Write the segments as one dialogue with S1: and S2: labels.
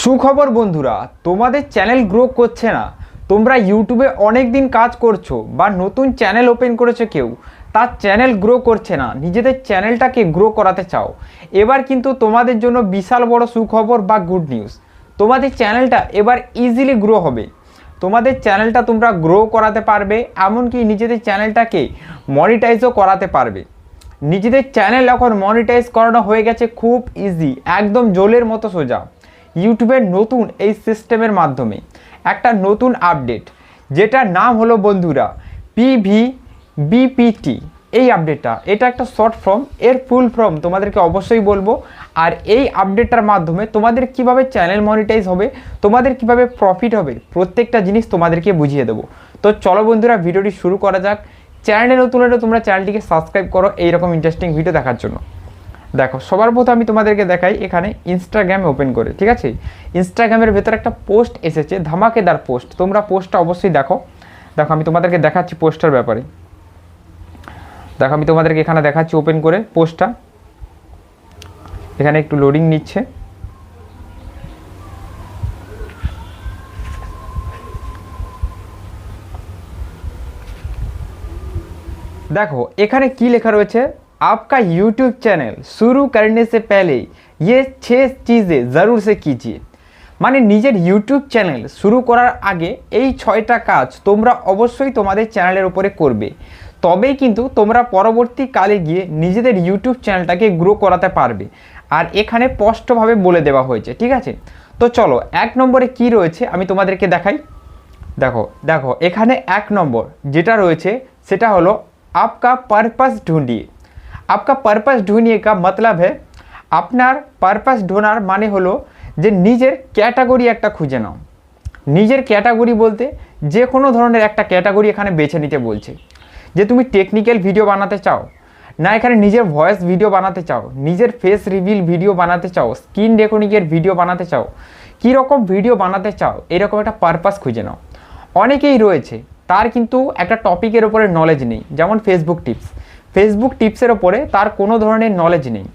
S1: সুখবর বন্ধুরা, তোমাদের চ্যানেল গ্রো করছে না। তোমরা ইউটিউবে অনেক দিন কাজ করছো বা নতুন চ্যানেল ওপেন করেছো, কেউ তার চ্যানেল গ্রো করছে না, নিজেদের চ্যানেলটাকে গ্রো করাতে চাও। এবার কিন্তু তোমাদের জন্য বিশাল বড় সুখবর বা গুড নিউজ। তোমাদের চ্যানেলটা এবার ইজিলি গ্রো হবে। তোমাদের চ্যানেলটা তোমরা গ্রো করাতে পারবে, এমনকি নিজেদের চ্যানেলটাকে মনিটাইজও করাতে পারবে। নিজেদের চ্যানেল এখন মনিটাইজ করানো হয়ে গেছে খুব ইজি, একদম জলের মতো সোজা। ইউটিউবের নতুন এই সিস্টেমের মাধ্যমে একটা নতুন আপডেট, যেটার নাম হলো বন্ধুরা PVBPT। এই আপডেটটা, এটা একটা শর্ট ফর্ম, এর ফুল ফর্ম তোমাদেরকে অবশ্যই বলবো। আর এই আপডেটটার মাধ্যমে তোমাদের কিভাবে চ্যানেল মনিটাইজ হবে, তোমাদের কিভাবে প্রফিট হবে, প্রত্যেকটা জিনিস তোমাদেরকে বুঝিয়ে দেবো। তো চলো বন্ধুরা, ভিডিওটি শুরু করা যাক। চ্যানেলে নতুন হলে তোমরা চ্যানেলটিকে সাবস্ক্রাইব করো এইরকম ইন্টারেস্টিং ভিডিও দেখার জন্য। দেখো, সবার প্রথমে আমি তোমাদেরকে দেখাই এখানে ইনস্টাগ্রাম ওপেন করে, ঠিক আছে। ইনস্টাগ্রামের ভেতরে একটা পোস্ট এসেছে, ধামাকেদার পোস্ট। তোমরা পোস্টটা অবশ্যই দেখো। দেখো, আমি তোমাদেরকে দেখাচ্ছি পোস্টটার ব্যাপারে। দেখো, আমি তোমাদেরকে এখানে দেখাচ্ছি ওপেন করে পোস্টটা। এখানে একটু লোডিং নিচ্ছে। দেখো এখানে কি লেখা রয়েছে, आपका यूट्यूब चैनल शुरू करने से पहले ये 6 चीज़ें ज़रूर से कीजिए। মানে নিজের ইউটিউব চ্যানেল শুরু করার আগে এই 6টা কাজ তোমরা অবশ্যই তোমাদের চ্যানেলের উপরে করবে, তবেই কিন্তু তোমরা পরবর্তীকালে গিয়ে নিজেদের ইউটিউব চ্যানেলটাকে গ্রো করাতে পারবে। আর এখানে স্পষ্টভাবে বলে দেওয়া হয়েছে, ঠিক আছে। তো চলো, 1 নম্বরে কি রয়েছে আমি তোমাদেরকে দেখাই। দেখো দেখো এখানে 1 নম্বর যেটা রয়েছে সেটা হলো आपका पर्पस ढूंढिए। आपका पर्पस ढूंढिए का मतलब है আপনার পারপাস ঢোনার মানে হলো যে নিজের ক্যাটাগরি একটা খুঁজে নাও। নিজের ক্যাটাগরি বলতে যে কোনো ধরনের একটা ক্যাটাগরি এখানে বেছে নিতে বলছে। যে তুমি টেকনিক্যাল ভিডিও বানাতে চাও, না এখানে নিজের ভয়েস ভিডিও বানাতে চাও, নিজের ফেস রিভিল ভিডিও বানাতে চাও, স্ক্রিন রেকর্ডিংয়ের ভিডিও বানাতে চাও, কী রকম ভিডিও বানাতে চাও, এরকম একটা পারপাস খুঁজে নাও। অনেকেই রয়েছে তার কিন্তু একটা টপিকের ওপরে নলেজ নেই, যেমন ফেসবুক টিপসের ওপরে তার কোনো ধরনের নলেজ নেই,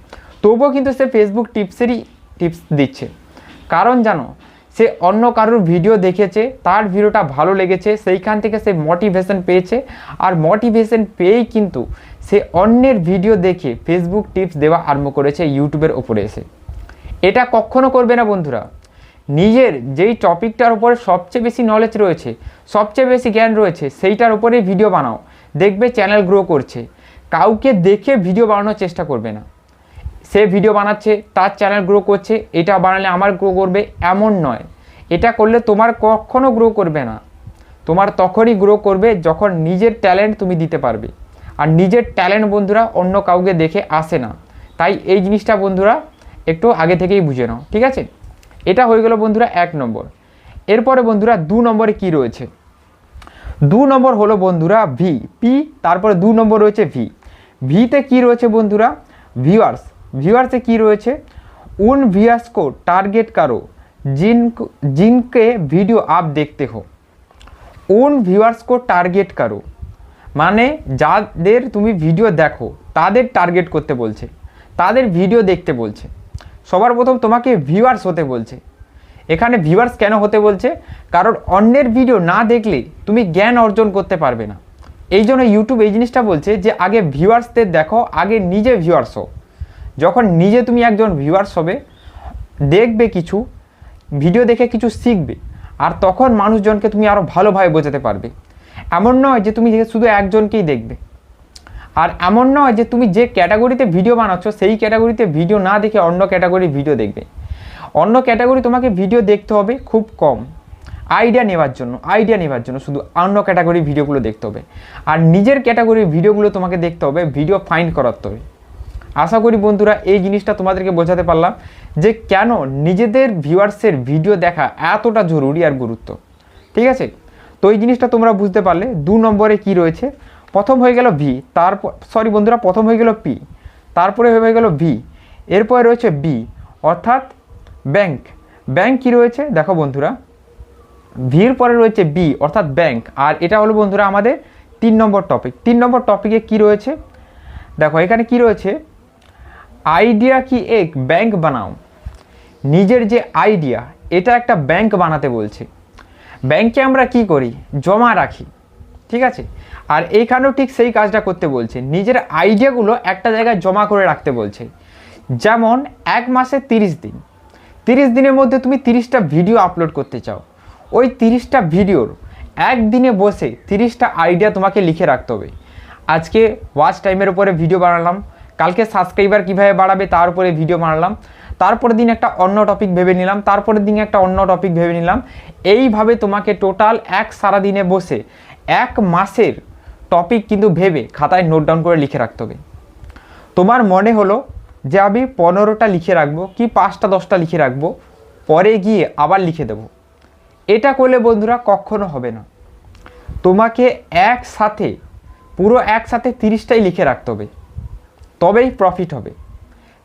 S1: তবুও কিন্তু সে ফেসবুক টিপস দিচ্ছে। কারণ জানো, সে অন্য কারোর ভিডিও দেখেছে, তার ভিডিওটা ভালো লেগেছে, সেইখান থেকে সে মোটিভেশন পেয়েছে। আর মোটিভেশন পেয়েই কিন্তু সে অন্যের ভিডিও দেখে ফেসবুক টিপস দেওয়া আরম্ভ করেছে ইউটিউবের ওপরে এসে। এটা কখনো করবে না বন্ধুরা। নিজের যেই টপিকটার উপরে সবচেয়ে বেশি নলেজ রয়েছে, সবচেয়ে বেশি জ্ঞান রয়েছে, সেইটার উপরেই ভিডিও বানাও, দেখবে চ্যানেল গ্রো করছে। কাউকে দেখে ভিডিও বানানোর চেষ্টা করবে না। সে ভিডিও বানাচ্ছে, তার চ্যানেল গ্রো করছে, এটা বানালে আমার গ্রো করবে এমন নয়। এটা করলে তোমার কখনো গ্রো করবে না। তোমার তখনই গ্রো করবে যখন নিজের ট্যালেন্ট তুমি দিতে পারবে। আর নিজের ট্যালেন্ট বন্ধুরা অন্য কাউকে দেখে আসে না। তাই এই জিনিসটা বন্ধুরা একটু আগে থেকেই বুঝে নাও, ঠিক আছে। এটা হয়ে গেল বন্ধুরা 1 নম্বর। এরপরে বন্ধুরা 2 নম্বরে কি রয়েছে, 2 নম্বর হলো বন্ধুরা পি, তারপরে 2 নম্বর রয়েছে ভিতে কি রয়েছে বন্ধুরা, ভিউয়ার্সে কি রয়েছে, उन व्यूअर्स को टारगेट करो जिनके वीडियो आप देखते हो। उन व्यूअर्स को टारगेट करो মানে যাদের তুমি ভিডিও দেখো তাদের টার্গেট করতে বলছে, তাদের ভিডিও দেখতে বলছে। সবার প্রথম তোমাকে ভিউয়ার্স হতে বলছে। এখানে ভিউয়ার্স কেন হতে বলছে, কারণ অন্যের ভিডিও না দেখলে তুমি জ্ঞান অর্জন করতে পারবে না। এই জন্য ইউটিউব এই জিনিসটা বলছে যে আগে ভিউয়ার্সদের দেখো, আগে নিজে ভিউয়ার্স হও। যখন নিজে তুমি একজন ভিউয়ার্স হবে, দেখবে কিছু ভিডিও দেখে কিছু শিখবে, আর তখন মানুষজনকে তুমি আরও ভালোভাবে বোঝাতে পারবে। এমন নয় যে তুমি শুধু একজনকেই দেখবে, আর এমন নয় যে তুমি যে ক্যাটাগরিতে ভিডিও বানাচ্ছ সেই ক্যাটাগরিতে ভিডিও না দেখে অন্য ক্যাটাগরির ভিডিও দেখবে। অন্য ক্যাটাগরি তোমাকে ভিডিও দেখতে হবে খুব কম, আইডিয়া নেওয়ার জন্য শুধু অন্য ক্যাটাগরির ভিডিওগুলো দেখতে হবে। আর নিজের ক্যাটাগরির ভিডিওগুলো তোমাকে দেখতে হবে, ভিডিও ফাইন্ড করাতে হবে। আশা করি বন্ধুরা এই জিনিসটা তোমাদেরকে বোঝাতে পারলাম যে কেন নিজেদের ভিউয়ার্সের ভিডিও দেখা এতটা জরুরি আর গুরুত্ব, ঠিক আছে। তো এই জিনিসটা তোমরা বুঝতে পারলে। 2 নম্বরে কি রয়েছে, প্রথম হয়ে গেল প্রথম হয়ে গেল পি, তারপরে হয়ে গেল এরপরে রয়েছে অর্থাৎ ব্যাংক কি রয়েছে দেখো বন্ধুরা, ভির পরে রয়েছে অর্থাৎ ব্যাংক। আর এটা হলো বন্ধুরা আমাদের 3 নম্বর টপিক। 3 নম্বর টপিকে কি রয়েছে দেখো, এখানে কি রয়েছে, আইডিয়া কি এক ব্যাংক বানাও। নিজের যে আইডিয়া, এটা একটা ব্যাংক বানাতে বলছে। ব্যাংকে আমরা কি করি, জমা রাখি, ঠিক আছে। আর এইখানেও ঠিক সেই কাজটা করতে বলছে, নিজের আইডিয়াগুলো একটা জায়গায় জমা করে রাখতে বলছে। যেমন এক মাসে 30 দিন, 30 দিনের মধ্যে তুমি 30টা ভিডিও আপলোড করতে চাও। ওই 30টা ভিডিওর একদিনে বসে 30টা আইডিয়া তোমাকে লিখে রাখতে হবে। আজকে ওয়াচ টাইমের উপরে ভিডিও বানালাম, কালকে সাবস্ক্রাইবার কীভাবে বাড়াবে তার উপরে ভিডিও বানালাম, তারপরের দিন একটা অন্য টপিক ভেবে নিলাম, তারপরের দিন একটা অন্য টপিক ভেবে নিলাম। এইভাবে তোমাকে টোটাল সারা দিনে বসে 1 মাসের টপিক কিন্তু ভেবে খাতায় নোট ডাউন করে লিখে রাখতে হবে। তোমার মনে হলো যে আমি 15টা লিখে রাখবো কি 5টা 10টা লিখে রাখবো, পরে গিয়ে আবার লিখে দেব। এটা করলে বন্ধুরা কখনো হবে না। তোমাকে পুরো একসাথে 30টাই লিখে রাখতে হবে, তবেই প্রফিট হবে।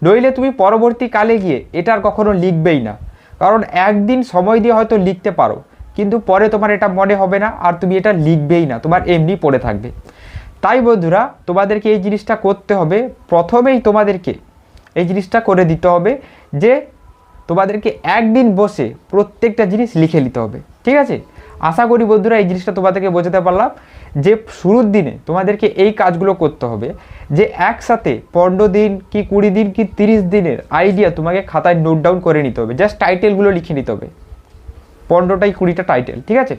S1: নইলে তুমি পরবর্তীকালে গিয়ে এটার কখনো লিখবেই না। কারণ একদিন সময় দিয়ে হয়তো লিখতে পারো, কিন্তু পরে তোমার এটা মনে হবে না, আর তুমি এটা লিখবেই না, তোমার এমনি পড়ে থাকবে। তাই বন্ধুরা তোমাদেরকে এই জিনিসটা করতে হবে। প্রথমেই তোমাদেরকে এই জিনিসটা করে দিতে হবে যে তোমাদেরকে একদিন বসে প্রত্যেকটা জিনিস লিখে নিতে হবে, ঠিক আছে। আশা করি বন্ধুরা এই জিনিসটা তোমাদেরকে বোঝাতে পারলাম যে শুরুর দিনে তোমাদেরকে এই কাজগুলো করতে হবে, যে একসাথে 15 দিন কি 20 দিন কি 30 দিনের আইডিয়া তোমাকে খাতায় নোট ডাউন করে নিতে হবে। জাস্ট টাইটেলগুলো লিখে নিতে হবে, 15টাই 20টা টাইটেল, ঠিক আছে।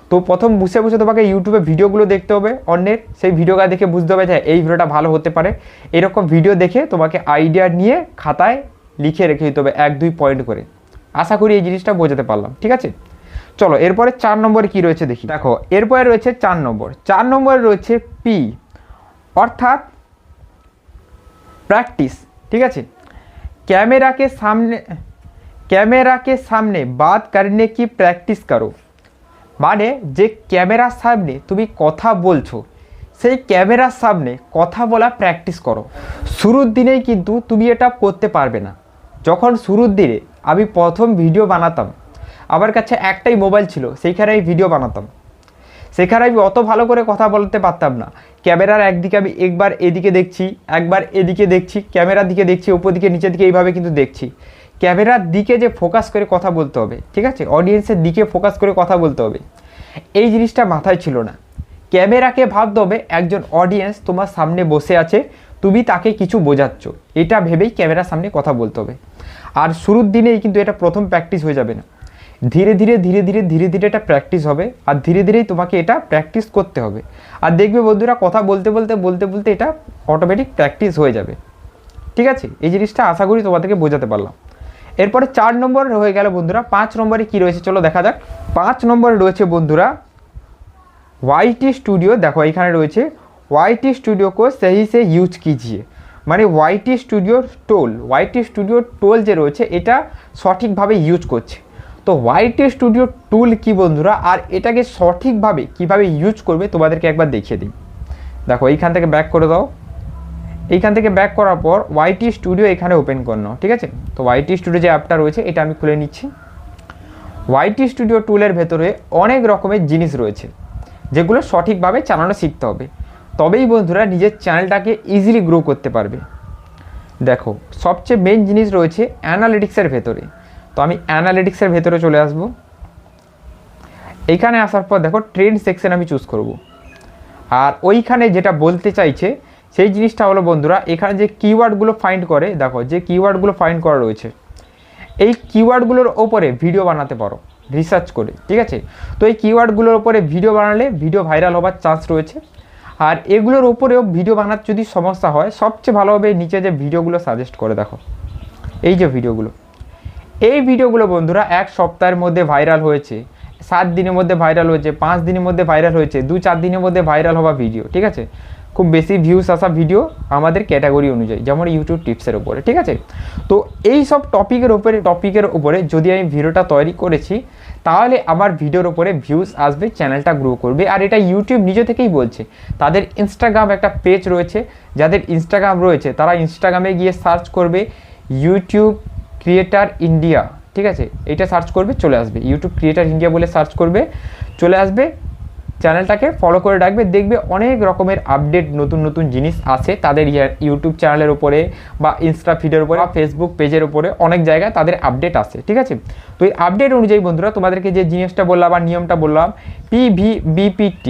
S1: তো প্রথম বসে বসে তোমাকে ইউটিউবে ভিডিওগুলো দেখতে হবে অন্যের, সেই ভিডিওটা দেখে বুঝতে হবে যে এই ভিডিওটা ভালো হতে পারে। এরকম ভিডিও দেখে তোমাকে আইডিয়া নিয়ে খাতায় লিখে রেখে দিতে হবে 1-2 পয়েন্ট করে। আশা করি এই জিনিসটা বোঝাতে পারলাম, ঠিক আছে। চলো এরপরে 4 নম্বরে কী রয়েছে দেখি। দেখো এরপরে রয়েছে 4 নম্বর। 4 নম্বরে রয়েছে পি, অর্থাৎ প্র্যাকটিস, ঠিক আছে। कैमरा के सामने बात करने की प्रैक्टिस करो। মানে যে ক্যামেরার সামনে তুমি কথা বলছো, সেই ক্যামেরার সামনে কথা বলা প্র্যাকটিস করো। শুরুর দিনেই কিন্তু তুমি এটা করতে পারবে না। যখন শুরুর দিনে আমি প্রথম ভিডিও বানাতাম, আমার কাছে একটাই মোবাইল ছিল, সেইখানে আমি ভিডিও বানাতাম। সেখানে আমি অত ভালো করে কথা বলতে পারতাম না। ক্যামেরার একদিকে আমি একবার এদিকে দেখছি, একবার এদিকে দেখছি, ক্যামেরার দিকে দেখছি, ওপর দিকে নিচের দিকে এইভাবে কিন্তু দেখছি। ক্যামেরার দিকে যে ফোকাস করে কথা বলতে হবে, ঠিক আছে, অডিয়েন্সের দিকে ফোকাস করে কথা বলতে হবে, এই জিনিসটা মাথায় ছিল না। ক্যামেরাকে ভাবতে হবে একজন অডিয়েন্স তোমার সামনে বসে আছে, তুমি তাকে কিছু বোঝাচ্ছ, এটা ভেবেই ক্যামেরার সামনে কথা বলতে হবে। আর শুরুর দিনেই কিন্তু এটা প্রথম প্র্যাকটিস হয়ে যাবে না, ধীরে ধীরে ধীরে ধীরে ধীরে ধীরে এটা প্র্যাকটিস হবে। আর ধীরে ধীরেই তোমাকে এটা প্র্যাকটিস করতে হবে। আর দেখবে বন্ধুরা কথা বলতে বলতে বলতে বলতে এটা অটোমেটিক প্র্যাকটিস হয়ে যাবে, ঠিক আছে। এই জিনিসটা আশা করি তোমাদেরকে বোঝাতে পারলাম। এরপরে 4 নম্বর হয়ে গেল বন্ধুরা। 5 নম্বরে কি রয়েছে চলো দেখা যাক। 5 নম্বরে রয়েছে বন্ধুরা YT স্টুডিও। দেখো এখানে রয়েছে YT স্টুডিও को सही से यूज कीजिए। মানে YT স্টুডিও টোল যে রয়েছে এটা সঠিকভাবে ইউজ করছে। তো YT স্টুডিও টুল কি বন্ধুরা, আর এটাকে সঠিকভাবে কিভাবে ইউজ করবে তোমাদেরকে একবার দেখিয়ে দিই। দেখো এইখান থেকে ব্যাক করে দাও। এইখান থেকে ব্যাক করার পর YT স্টুডিও এখানে ওপেন করে নাও, ঠিক আছে। তো YT স্টুডিও যে অ্যাপটা রয়েছে এটা আমি খুলে নিচ্ছি। YT স্টুডিও টুলের ভেতরে অনেক রকমের জিনিস রয়েছে যেগুলো সঠিকভাবে চালানো শিখতে হবে, তবেই বন্ধুরা নিজের চ্যানেলটাকে ইজিলি গ্রো করতে পারবে। দেখো সবচেয়ে মেন জিনিস রয়েছে অ্যানালিটিক্সের ভেতরে। তো আমি অ্যানালিটিক্সের ভেতরে চলে আসব। এইখানে আসার পর দেখো ট্রেন্ড সেকশন আমি চুজ করব। আর ওইখানে যেটা বলতে চাইছে সেই জিনিসটা হলো বন্ধুরা, এখানে যে কিওয়ার্ডগুলো ফাইন্ড করে, দেখো যে কিওয়ার্ডগুলো ফাইন্ড করা রয়েছে, এই কিওয়ার্ডগুলোর ওপরে ভিডিও বানাতে পারো রিসার্চ করে, ঠিক আছে। তো এই কিওয়ার্ডগুলোর ওপরে ভিডিও বানালে ভিডিও ভাইরাল হবার চান্স রয়েছে। আর এগুলোর ওপরেও ভিডিও বানার যদি সমস্যা হয়, সবচেয়ে ভালো হবে নিচে যে ভিডিওগুলো সাজেস্ট করে, দেখো এই যে ভিডিওগুলো, এই ভিডিওগুলো বন্ধুরা 1 সপ্তাহের মধ্যে ভাইরাল হয়েছে, 7 দিনের মধ্যে ভাইরাল হয়েছে, 5 দিনের মধ্যে ভাইরাল হয়েছে, 2-4 দিনের মধ্যে ভাইরাল হওয়া ভিডিও, ঠিক আছে। খুব বেশি ভিউস আসা ভিডিও আমাদের ক্যাটাগরি অনুযায়ী, যেমন ইউটিউব টিপসের উপরে, ঠিক আছে। তো এই সব টপিকের উপরে যদি আমি ভিডিওটা তৈরি করেছি, তাহলে আমার ভিডিওর উপরে ভিউজ আসবে, চ্যানেলটা গ্রো করবে। আর এটা ইউটিউব নিজে থেকেই বলছে। তাদের ইনস্টাগ্রাম একটা পেজ রয়েছে, যাদের ইনস্টাগ্রাম রয়েছে তারা ইনস্টাগ্রামে গিয়ে সার্চ করবে ইউটিউব ক্রিয়েটার ইন্ডিয়া, ঠিক আছে। এটা সার্চ করবে চলে আসবে, ইউটিউব ক্রিয়েটার ইন্ডিয়া বলে সার্চ করবে চলে আসবে। চ্যানেলটাকে ফলো করে রাখবে, দেখবে অনেক রকমের আপডেট নতুন নতুন জিনিস আছে তাদের ইউটিউব চ্যানেলের উপরে বা ইনস্টা ফিডের উপরে বা ফেসবুক পেজের উপরে অনেক জায়গায় তাদের আপডেট আসে, ঠিক আছে। তো এই আপডেট অনুযায়ী বন্ধুরা তোমাদেরকে যে জিনিসটা বললাম বা নিয়মটা বললাম PVBPT,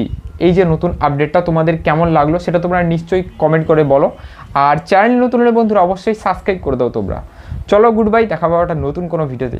S1: এই যে নতুন আপডেটটা তোমাদের কেমন লাগলো সেটা তোমরা নিশ্চয়ই কমেন্ট করে বলো। আর চ্যানেল নতুন হলে বন্ধুরা অবশ্যই সাবস্ক্রাইব করে দাও তোমরা। চলো গুড বাই, দেখা পাবো একটা নতুন কোনো ভিডিওতে।